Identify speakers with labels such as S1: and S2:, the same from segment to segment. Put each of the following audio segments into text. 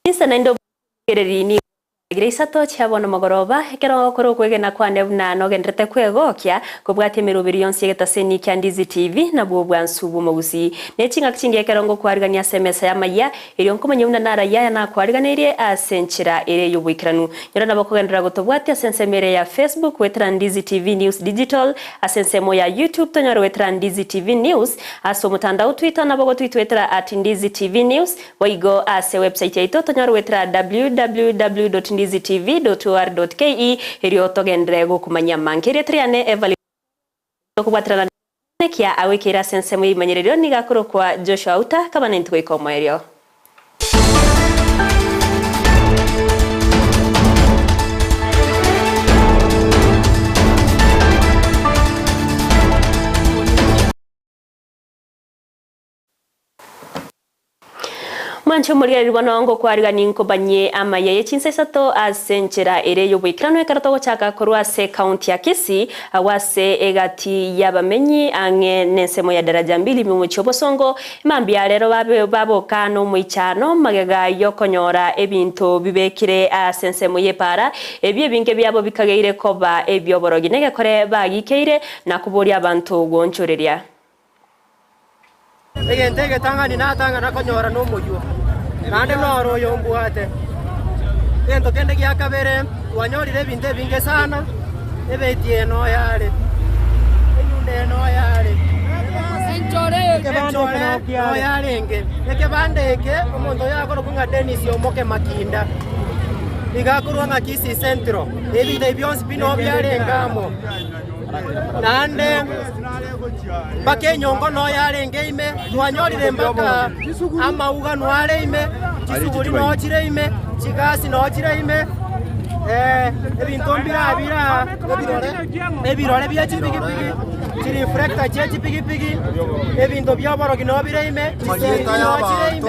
S1: Isa naindo gereri Isato chabona magoroba ekero koro kwegena kwane buna nogendrete kwegokia kubwate mirubiri yonse getaseni kya Ndizi TV na bwo bwansubu Gusii nechinga kichinge kerongo kwarigania SMS ya Amayia iri onkomanya una nara ya na kwariganirie asenchira ere yobwikiranu nyora nabakogendera gotobwate asensemere ya Facebook wetra Ndizi TV News Digital asensemo ya YouTube tonyoro wetra Ndizi TV News aso mutandao Twitter nabago twetra @Ndizi TV News waigo ase website yaito tonyoro wetra www.ndizitv.or.ke iri otogendere gukumanya mankire triane Everline kubwatrana kia awekira sensemo imanyerero nigakoro kwa Joshua Auta kama nintwe ikomoerio Mancho muriari wanongo kwarigani nkobanye Amayia yechinsa Isato asenchera ere yobwikirano ekarato gochaka korwa se county ya Kisii awase egati yabamenyi ange nensemo ya daraja 2 mu chobosongo mambia rero babo kano muichano magega yokonyora ebinto bibekire asensemo yepara ebye binge byabo bikageire koba ebyoborogi negekore bagikeire nakuboria abantu gonchoreria
S2: Egentege tangani na tanga na konyora no moyo. Nande noro yombuate. Ento kende kia kabere wanyorire binte binge sana. Ebetie no yale. Enyunde no yale. Enchore ke bando no yale nge. Eke bandeke omondo yakoro kunga Dennis yomoke makinda. Igakuru nga Kisii Central. Ebite byonsi bino byale ngamo. Nande bake nyongo no yale ngeime twanyorire mbaka amauga no yale ime kisuburi no chire ime chigasi no chire ime ebintu mbira ebirore bya chipigi chiri reflector che chipigi ebintu byaborogi no bire ime chisenta y'abantu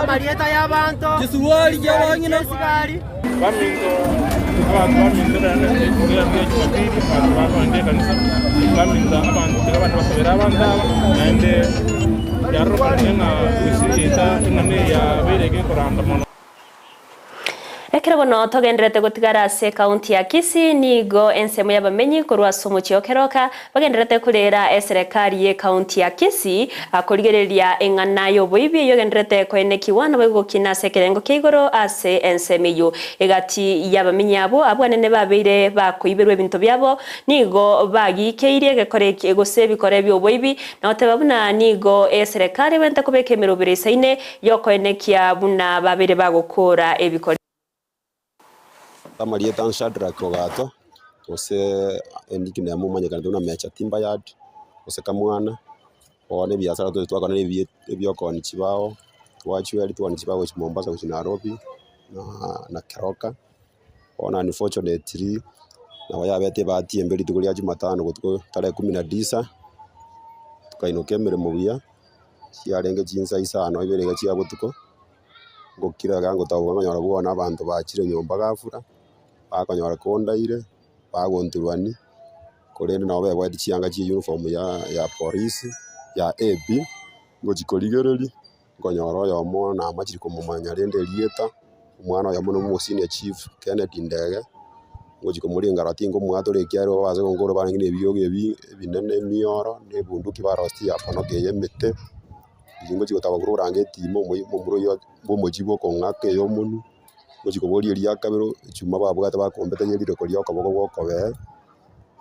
S2: amarieta y'abantu kisuwali y'abanyine sigari
S3: bamingo abantu basabira abandi nande yarokanye na Gusii nane ya berege kuranda
S1: Ekero no togendrete gutigara se county ya Kisii nigo ensemo yabamenyi korwa somo chiokeroka bagendrete kurera serikali ye county ya Kisii akorigereria enganayo boibi yogendrete koenekiwana bagokina sekerengo keigoro ase ensemeyo egati yabamenyi abo abwanene babeire bakoiberwe bintu byabo nigo bagikeire gekoreke gose bikore byo boibi na otebabuna nigo serikali wente kubeke mirobire saine yokoenekia buna babeire bagokora ebikore
S4: Amalia tanshadra kogato ose endikine amumanya kandi una mecha timber yard ose kamwana one biasara to twakana ebyokoni kibao twachweli twani kibao chi Mombasa chi Nairobi na Keroka ona unfortunately na wayabete bati embeli tukulia Jumatano gutko tarehe 19 tukainoke mirimo bia ciarenge jinsa isano iberega cia gutuko gukira gango tawo nganyora buona abantu bachire nyomba gafura bakonyora kondaire bagonturwani korende nawo bebwati chianga chi uniform ya police ya AB ngojikoligereri ngonyora yomo na amachiri kumumanya rende lieta umwana ya muno mu senior chief Kennedy Ndege ngojikomuringa ratingo mwato kiaro baze ngoro bangine ebiyoge binene mioro ne bunduki barosti apono keyemete ingo chikotaba range timo mumuro yo bomojibo kongake yo munu ngojikobori elia kabero chuma babwata bakombete nyirire kolio kaboko gokobe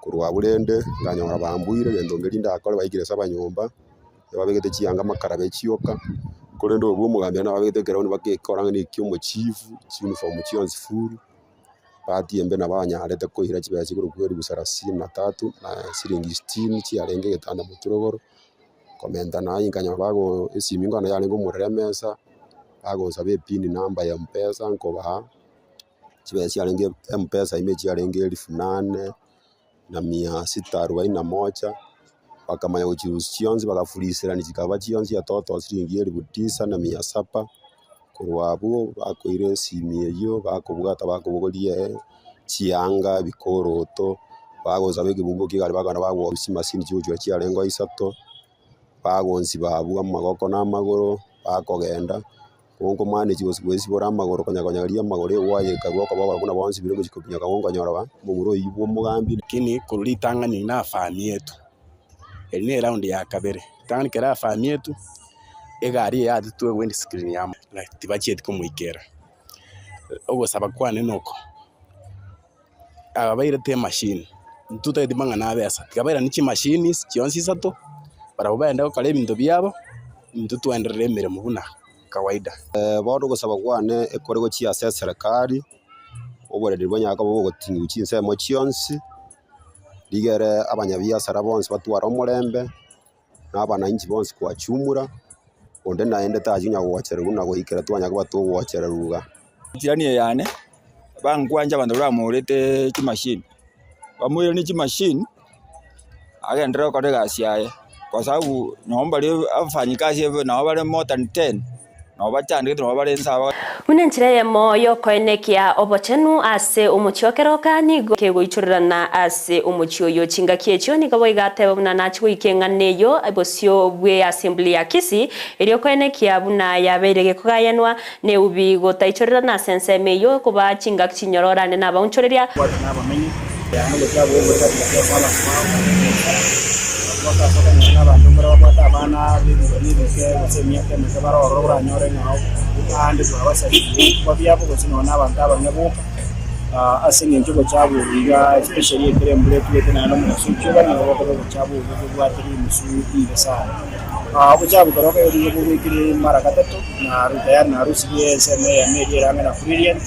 S4: kurwa burende nganyora bambuire gendo ngerinda akore bayigire saba nyomba yababegete chianga makarabe chioka korendo bwo mugambya na babegete kerone bakekora ni kyomo chief uniform chionzi full bati embe na banyarete ko hira chibaya chikuru kweri busarasi na 3 na siringi 60 chiarenge getanda muturogoro komenta na inganya bago esimingo na yalengo murere mesa bago sabe pin number ya mpesa nkoba chibaya chiarenge mpesa image yarenge 8,800 na 641 bakamanya uchirusi chionzi bakafulisira ni chikaba chionzi ya toto siringi 9,000 na 700 kurwabo bakoire simi yo bakobwata bakobogorie chianga bikoroto bago sabe kibungo kigari bagana bago simasini chiuchwa chialengo Isato bagonzi babu amagoko n'amagoro bakogenda Ongo manage wesi bora magoro konyaria magore waye karwa kwa baba kuna bonsi bile mujikupinya kaongo nyora mumuro yibo mugambi
S5: kini kulitangani na fami yetu ni round ya kabere tangani kera fami yetu egari ya tuwe wendi screen ya tibacheti kumwikera ogo sabakwane noko abaire te machine ntuta edimanga na besa kabaira nichi machines chionsi Isato para ubaenda kale bintu byabo ntutu enderere mirimo buna kawaida
S4: bodo gusaba kwane ekorego chia serikali oborede bwanyaka bo gotinga uchinse mo chionsi ligere abanyabiasara bonse batwara omurembe n'abananchi bonse kwachumura onde naende tajinya gwochera guna goikera twanyaka batugwochera ruga
S6: jirani yane bangwanja abandu bamurete chimashini bamwire ni chimashini agendera kore gasiaye kwa sababu naomba leo afanyikazi hivyo na wale more than 10 na wabachandike na wale nsaba
S1: munenchire ya moyo koenekia obochenu ase umuchiokeroka nigo kegoichurana ase umuchioyo chingakiecho nigo boigateba buna nachi ikenganeyo abosio bwe assembly ya Kisii elio koenekia buna yaberege kogayanwa ne ubi gotaichurana sensemeyo kuba chingak chinyororane na baunchoreria
S2: n'abamenyi yango cyabo botatu cyala wakasaka nyana bantu mbere bapata abana bibike basemya kemeze baroro buranyore ngaho kandi twabasabye babyabo gosinona abantu abanyabuka asinge njugo cyabo biga especially ekirembure twete na no musucho bana bako cyabo bwatiri musuki besana abo cyabo koroka yuri bubikiri mara gatatu na rutaya na rusiye seme ya media ranga na brilliant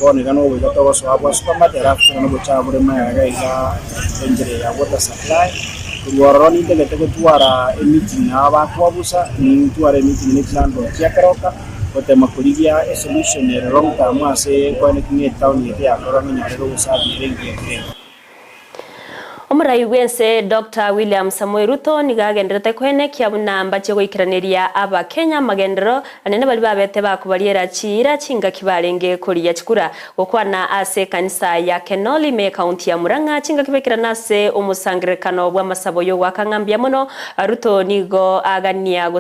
S2: bone gano bugato boswa boswa matera afuna no cyabo rema ya enjere ya water supply Tuwaroni tegete tuwara meeting abakwabusa ni tuwara meeting ni plando cyakaroka kote makurigia solution ya long term ase kwane kinye town ya korona nyarero usabi rengi
S1: Omurai wense Dr. William Samoei Ruto nigagenderete kwenekia buna mbache goikiraneria aba Kenya magendero anene bali babete bakubaliera chira chinga kibarenge kuri chikura okwana ase kanisa ya Kenoli me county ya Murang'a chinga kibekirana ase umusangirekano bwa masabo yo wakangambia muno Ruto nigo agania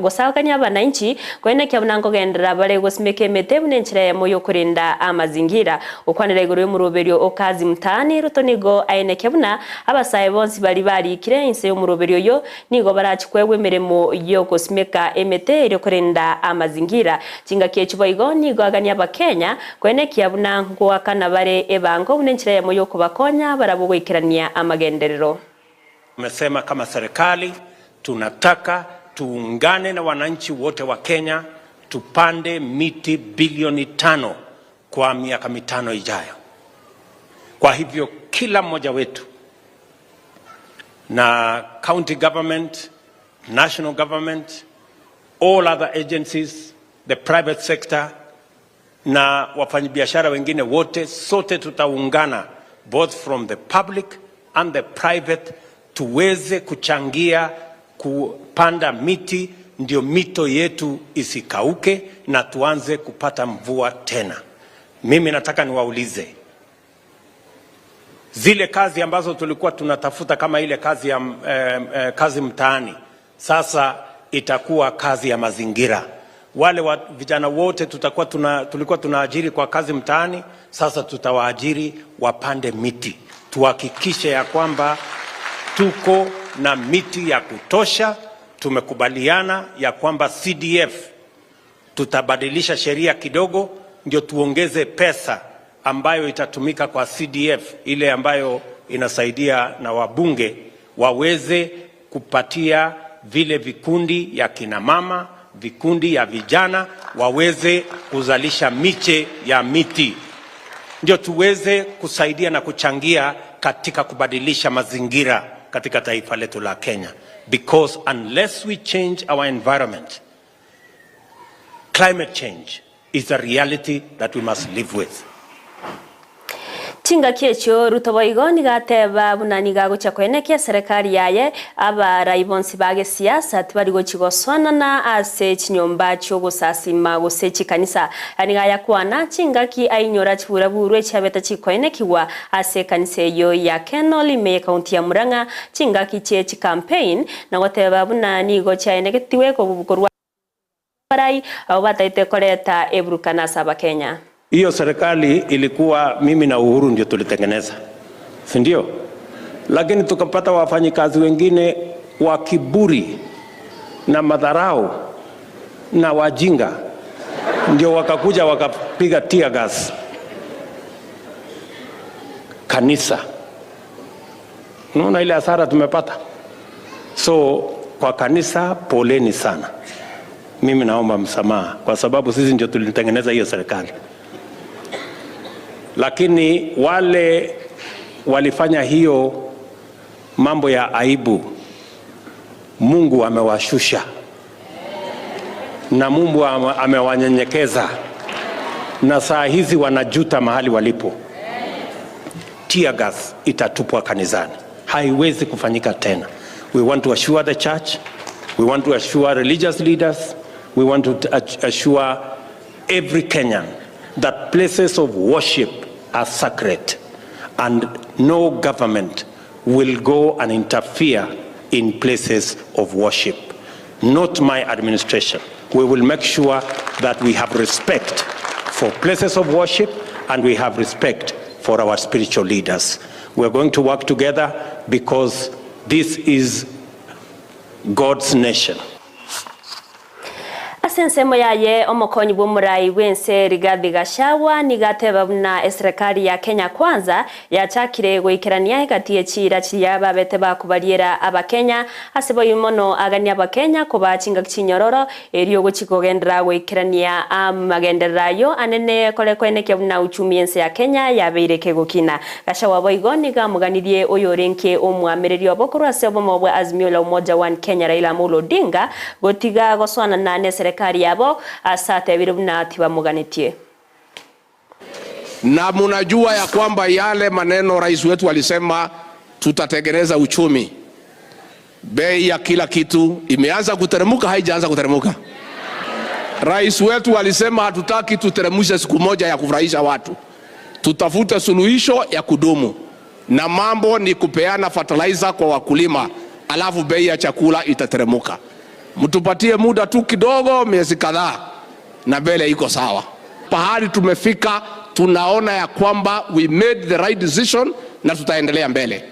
S1: gosakanya abananchi kwenekia buna ngogendera bale gosimeke mete bunenchira ya moyo kurinda amazingira okwanira iguru y'umuroberio okazi mtani Ruto nigo ayeneke buna abasaye bonsi bali barikire inse y'umuroberio yo nigo barachikwewe miremo yo kosimeka emete iri kurenda amazingira chinga kiechuba igo nigo agania abakenya kwenekia buna ngwakana bare ebango bunenchira ya moyo kubakonya barabugwikirania amagenderero.
S7: Tumesema kama serikali tunataka tuungane na wananchi wote wa Kenya tupande miti bilioni 5 kwa miaka 5 ijayo. Kwa hivyo kila mmoja wetu na county government, national government, all other agencies, the private sector na wafanyabiashara wengine wote sote tutaungana both from the public and the private tuweze kuchangia kupanda miti ndio mito yetu isikauke na tuanze kupata mvua tena. Mimi nataka niwaulize zile kazi ambazo tulikuwa tunatafuta kama ile kazi ya kazi mtaani sasa itakuwa kazi ya mazingira. Wale vijana wote tulikuwa tunaajiri kwa kazi mtaani sasa tutawaajiri wapande miti. Tuhakikishe ya kwamba tuko na miti ya kutosha. Tumekubaliana ya kwamba CDF tutabadilisha sheria kidogo ndio tuongeze pesa ambayo itatumika kwa CDF ile ambayo inasaidia na wabunge waweze kupatia vile vikundi ya kina mama, vikundi ya vijana waweze kuzalisha miche ya miti. Ndio tuweze kusaidia na kuchangia katika kubadilisha mazingira katika taifa letu la Kenya. Because unless we change our environment, climate change is a reality that we must live with.
S1: Chinga kiecho Ruto boigo nigateba bunani gagucha kwenekia serikali yaye abara ibonsi bage siasa tibari gochigoswana na ase chinyomba cyo gusasima gosechi kanisa anigaya kwana chinga ki ainyora chibura burwe chabeta chikwenekiwa ase kanisa yo ya Kenoli me county ya Murang'a chinga ki campaign na goteba bunani gocha eneketiwe ko bukorwa barai au bataite koleta eburukana saba Kenya.
S7: Hiyo serikali ilikuwa mimi na Uhuru ndio tulitengeneza, si ndio? Lakini tukapata wafanyikazi wengine wa kiburi na madharau na wajinga, ndio wakakuja wakapiga tear gas kanisa. Unaona ile hasara tumepata. So kwa kanisa poleni sana. Mimi naomba msamaha kwa sababu sisi ndio tulitengeneza hiyo serikali. Lakini wale walifanya hiyo mambo ya aibu, Mungu amewashusha na Mungu amewanyenyekeza, na saa hizi wanajuta mahali walipo. Tear gas itatupwa kanisani, haiwezi kufanyika tena. We want to assure the church, we want to assure religious leaders, we want to assure every Kenyan that places of worship are sacred and no government will go and interfere in places of worship. Not my administration. We will make sure that we have respect for places of worship and we have respect for our spiritual leaders. We're going to work together because this is God's nation.
S1: Asensemo yaye omokonyi bw'omurai wense Rigathi Gachagua nigateba buna serikali ya Kenya Kwanza yachakire gwikerania hagati y'ekira kiria babete bakubariera abakenya asebo yumono agania abakenya kubachinga kinyororo erio guchikogendera gwikerania amagenderayo anene kole kweneke buna uchumi ense ya Kenya yabeireke gukina. Gachagua boigo nigamuganirie uyu renke omwamererio abokuru asebo mobwe Azimio la Umoja One Kenya Raila Amolo Odinga gotiga goswana na serikali yabo asate birubna tiba muganitie.
S8: Na munajua ya kwamba yale maneno rais wetu alisema tutatengeneza uchumi, bei ya kila kitu imeanza kuteremuka, haijaanza kuteremuka. Rais wetu alisema hatutaki tuteremushe siku moja ya kufurahisha watu, tutafute suluhisho ya kudumu, na mambo ni kupeana fertilizer kwa wakulima, alafu bei ya chakula itateremuka. Mtupatie muda tu kidogo, miezi kadhaa, na mbele iko sawa. Pahali tumefika tunaona ya kwamba we made the right decision na tutaendelea mbele.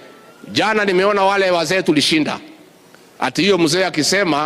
S8: Jana nimeona wale wazee tulishinda. Ati hiyo mzee akisema